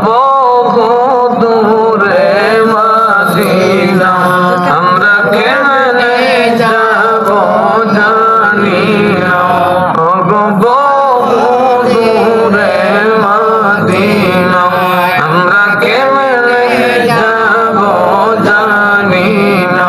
বহু দূরে মদিনা আমরা কেমনে যাব জানি না। বহু দূরে মদিনা আমরা কেমনে যাব জানি না।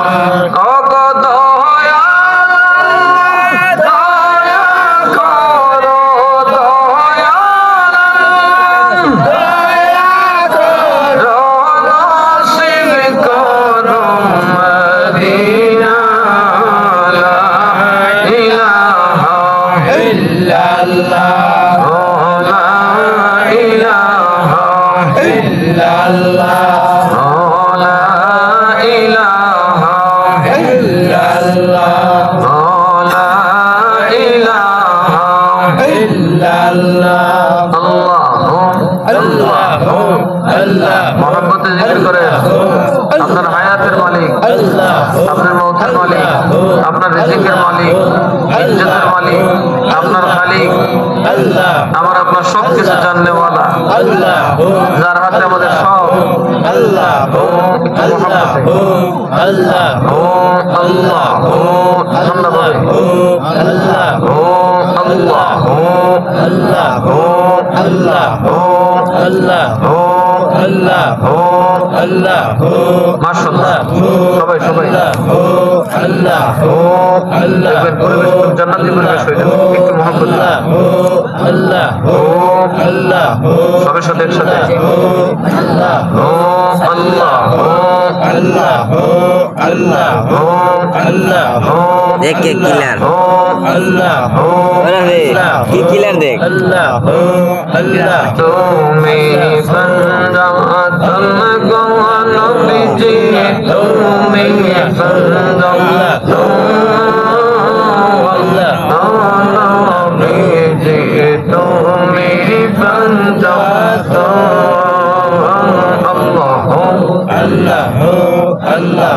मोहब्बत जिक्र करे আপনার হায়াতের মালিক, আপনার মৌতের মালিক, আপনার রিজিকের মালিক, ইজ্জতের মালিক, আপনার খালিক, আমার আপনার সব কিছু জাননেওয়ালা, যার হাতে আমাদের সব। আল্লাহ আল্লাহ আল্লাহ ধন্যবাদ। আল্লাহ আল্লাহ আল্লাহ আল্লাহ আল্লাহ আল্লাহ আল্লাহ মাশাআল্লাহ। সবাই সবাই আল্লাহ আল্লাহ পরিবেশ জান্নাতি পরিবেশ হয়ে যাবে। একটু মহব্বত আল্লাহ আল্লাহ সবার সাথে একসাথে আল্লাহ আল্লাহ আল্লাহ আল্লাহ আল্লাহ দেখ কে কিলার আল্লাহ কি কিলার দেখ আল্লাহ আল্লাহ তুমি বন্দা তুমকো নবীজি তুমি বন্দা আল্লাহ নবীজি তুমি বন্দা আল্লাহ আল্লাহ আল্লাহ